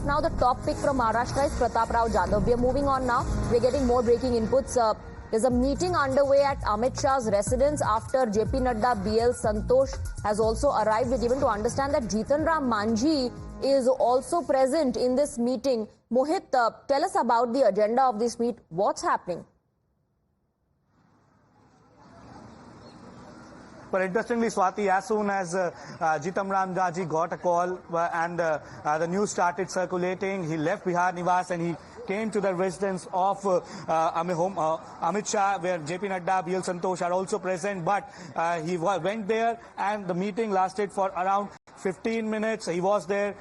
now, the top pick from Maharashtra is Pratap Rao Jadhav. We are moving on now. We're getting more breaking inputs. There's a meeting underway at Amit Shah's residence after JP Nadda. BL Santosh has also arrived. We're given to understand that Jitan Ram Manjhi is also present in this meeting. Mohit, tell us about the agenda of this meet. What's happening? But interestingly, Swati, as soon as Jitan Ram Manjhi got a call and the news started circulating, he left Bihar Niwas and he came to the residence of Amit Shah, where JP Nadda, BL Santosh are also present. But he went there and the meeting lasted for around 15 minutes. He was there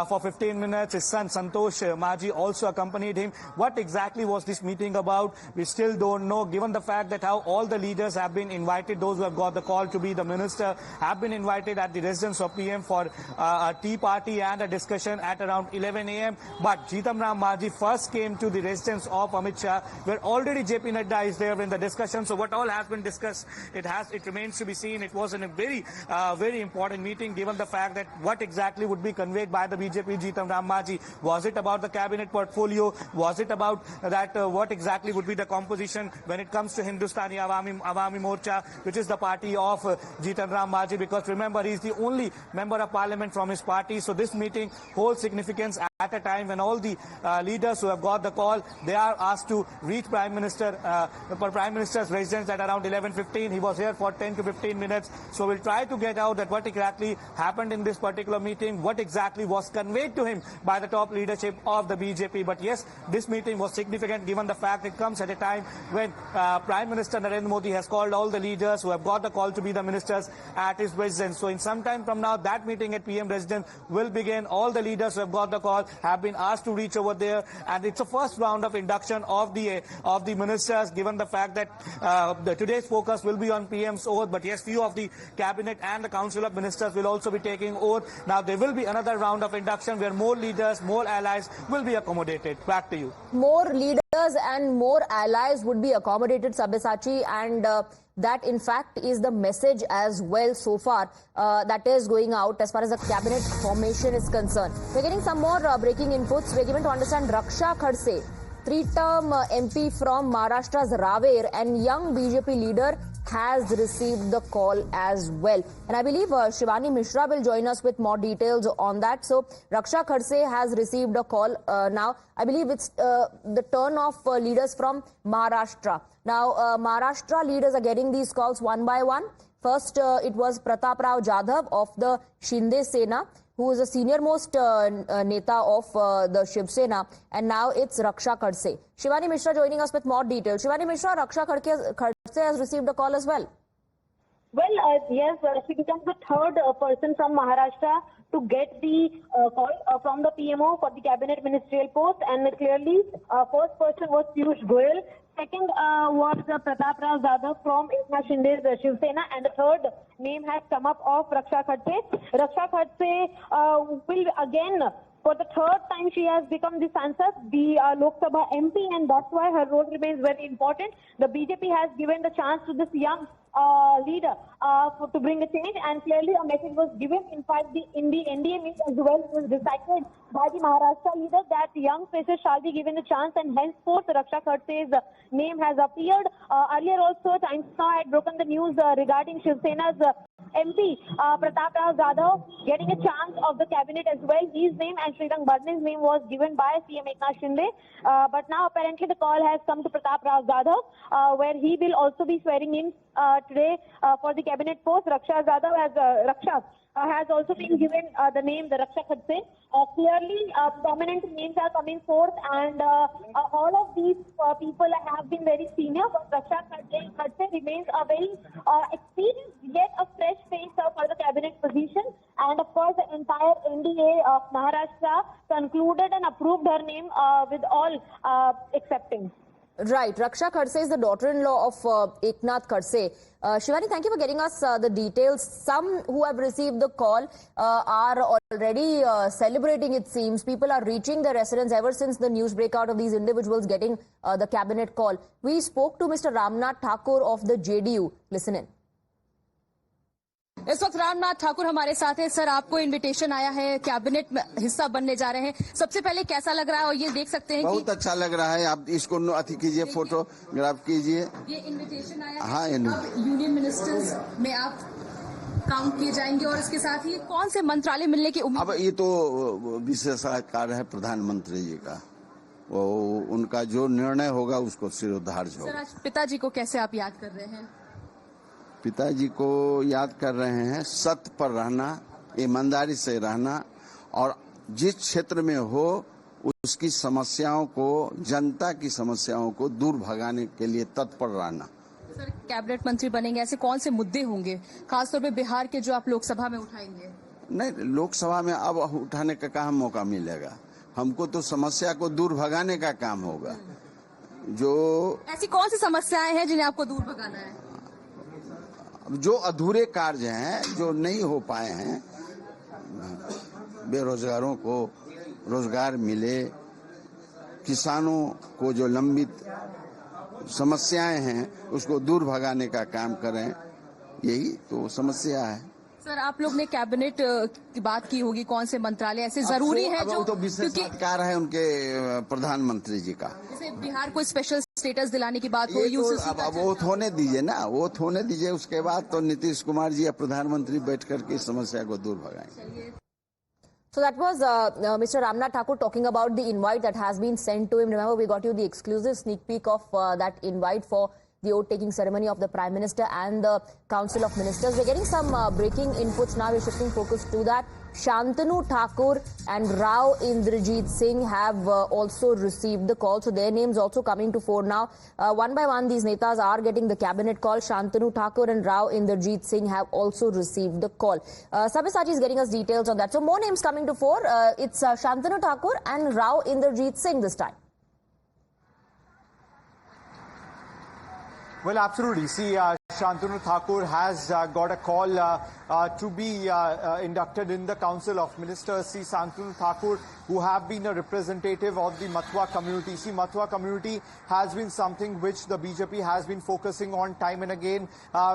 for 15 minutes. His son Santosh Manjhi also accompanied him. What exactly was this meeting about? We still don't know, given the fact that how all the leaders have been invited, those who have got the call to be the minister, have been invited at the residence of PM for a tea party and a discussion at around 11 a.m. But Jitan Ram Manjhi first came to the residence of Amit Shah, where already JP Nadda is there in the discussion. So what all has been discussed, it remains to be seen. It was in a very important meeting, given the fact that what exactly would be conveyed by the BJP Jitan Ram Manjhi. Was it about the cabinet portfolio? Was it about that what exactly would be the composition when it comes to Hindustani Awami Morcha, which is the party of Jitan Ram Manjhi? Because remember, he is the only member of parliament from his party. So this meeting holds significance at a time when all the leaders who have got the call, they are asked to reach Prime Minister's residence at around 11:15. He was here for 10 to 15 minutes. So we'll try to get out that what exactly happened in this particular meeting, what exactly was conveyed to him by the top leadership of the BJP. But yes, this meeting was significant given the fact it comes at a time when Prime Minister Narendra Modi has called all the leaders who have got the call to be the ministers at his residence. So in some time from now, that meeting at PM residence will begin. All the leaders who have got the call have been asked to reach over there, and it's a first round of induction of the ministers, given the fact that today's focus will be on PM's oath. But yes, few of the cabinet and the council of ministers will also be taking oath. Now there will be another round of induction where more leaders, more allies will be accommodated. Back to you. More leaders and more allies would be accommodated, Sabyasachi, and that in fact is the message as well so far that is going out as far as the cabinet formation is concerned. We're getting some more breaking inputs. We're given to understand Raksha Khadse, three-term MP from Maharashtra's Raver and young BJP leader, has received the call as well. And I believe Shivani Mishra will join us with more details on that. So Raksha Khadse has received a call now. I believe it's the turn of leaders from Maharashtra. Now, Maharashtra leaders are getting these calls one by one. First, it was Pratap Rao Jadhav of the Shinde Sena, who is a senior-most neta of the Shiv Sena, and now it's Raksha Khadse. Shivani Mishra joining us with more details. Shivani Mishra, Raksha Khadse has received a call as well. Well, yes, she becomes the third person from Maharashtra to get the call from the PMO for the cabinet ministerial post, and clearly first person was Piyush Goyal. Second was Pratap Rao Jadhav from Eknath Shinde's Shiv Sena, and the third name has come up of Raksha Khadse. Raksha Khadse will again, for the third time she has become the Sansad, the Lok Sabha MP, and that's why her role remains very important. The BJP has given the chance to this young leader to bring a change, and clearly a message was given. In fact, in the NDA meet as well, it was decided by the Maharashtra leader that young faces shall be given a chance, and henceforth Raksha Khadse's name has appeared. Earlier also, Times Now had broken the news regarding Shiv Sena's MP Pratap Rao Jadhav getting a chance of the cabinet as well. His name and Srirang Bharani's name was given by CM Eknath Shinde. But now apparently the call has come to Pratap Rao Jadhav, where he will also be swearing in today for the cabinet post. Raksha Jadhav has also been given the name the Raksha Khadse. Clearly, prominent names are coming forth, and all of these people have been very senior. But Raksha Khadse remains a very experienced yet a fresh face for the cabinet position. And of course, the entire NDA of Maharashtra concluded and approved her name with all accepting. Right. Raksha Khadse is the daughter-in-law of Eknath Khadse. Shivani, thank you for getting us the details. Some who have received the call are already celebrating, it seems. People are reaching their residence ever since the news breakout of these individuals getting the cabinet call. We spoke to Mr. Ramnath Thakur of the JDU. Listen in. इस वक्त रामनाथ ठाकुर हमारे साथ हैं। Sir, आपको invitation आया है, cabinet में हिस्सा बनने जा रहे हैं। सबसे पहले कैसा लग रहा है? और ये देख सकते हैं बहुत अच्छा लग रहा है। आप इसको अति कीजिए, फोटोग्राफ कीजिए। ये इनविटेशन आया है। हाँ, अब यूनियन मिनिस्टर्स में आप काउंट किए जाएंगे और इसके साथ ही कौन से मंत्रालय मिलने की उम्मीद? अब ये तो विशेषाधिकार है प्रधानमंत्री जी का, वो उनका जो निर्णय होगा उसको सिरोधार्य होगा। सर, आज पिताजी को कैसे आप याद कर रहे हैं? पिताजी को याद कर रहे हैं सत्य पर रहना, ईमानदारी से रहना, और जिस क्षेत्र में हो उसकी समस्याओं को, जनता की समस्याओं को दूर भगाने के लिए तत्पर रहना। सर, कैबिनेट मंत्री बनेंगे, ऐसे कौन से मुद्दे होंगे खासतौर पे बिहार के जो आप लोकसभा में उठाएंगे? नहीं, लोकसभा में अब उठाने का कहाँ मौका मिलेगा। हमको तो समस्या को दूर भगाने का काम होगा। जो ऐसी कौन सी समस्याएं हैं जिन्हें आपको दूर भगाना है? जो अधूरे कार्य हैं, जो नहीं हो पाए हैं, बेरोजगारों को रोजगार मिले, किसानों को जो लंबित समस्याएं हैं उसको दूर भगाने का काम करें, यही तो समस्या है। सर, आप लोग ने कैबिनेट की बात की होगी, कौन से मंत्रालय ऐसे जरूरी है जो, तो विशेषाधिकार है उनके प्रधानमंत्री जी का। जैसे बिहार को स्पेशल स्टेटस दिलाने की बात हो, ये तो अब वो होने दीजिए ना, वो होने दीजिए। उसके बाद तो नीतीश कुमार जी या प्रधानमंत्री बैठ करके इस समस्या को दूर भगाएंगे। So that was Mr. Ramnath Thakur talking about the invite that has been sent to him. Remember, we got you the exclusive sneak peek of that invite for the oath-taking ceremony of the Prime Minister and the Council of Ministers. We're getting some breaking inputs now. We're shifting focus to that. Shantanu Thakur and Rao Indrajit Singh have also received the call. So their names also coming to fore now. One by one, these netas are getting the cabinet call. Shantanu Thakur and Rao Indrajit Singh have also received the call. Sabyasachi is getting us details on that. So more names coming to fore. It's Shantanu Thakur and Rao Indrajit Singh this time. Well, absolutely. See, Shantanu Thakur has got a call to be inducted in the Council of Ministers. See, Shantanu Thakur, who have been a representative of the Mathua community. See, Mathua community has been something which the BJP has been focusing on time and again.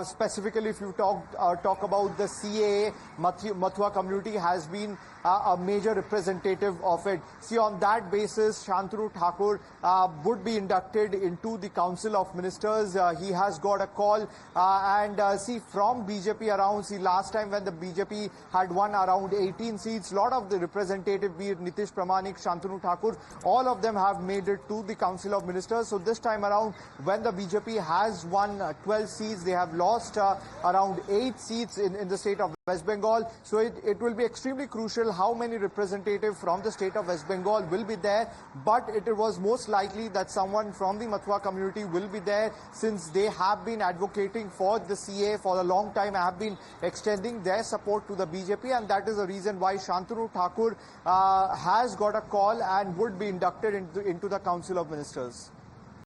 Specifically, if you talk about the CAA, Mathua community has been a major representative of it. See, on that basis, Shantanu Thakur would be inducted into the Council of Ministers. He has got a call and see, from BJP around, see, last time when the BJP had won around 18 seats, lot of the representative, be it Nitish Pramanik, Shantanu Thakur, all of them have made it to the Council of Ministers. So this time around, when the BJP has won 12 seats, they have lost around 8 seats in the state of West Bengal. So it will be extremely crucial how many representatives from the state of West Bengal will be there. But it was most likely that someone from the Mathua community will be there, since they have been advocating for the CA for a long time, have been extending their support to the BJP, and that is the reason why Shantanu Thakur has got a call and would be inducted into the Council of Ministers.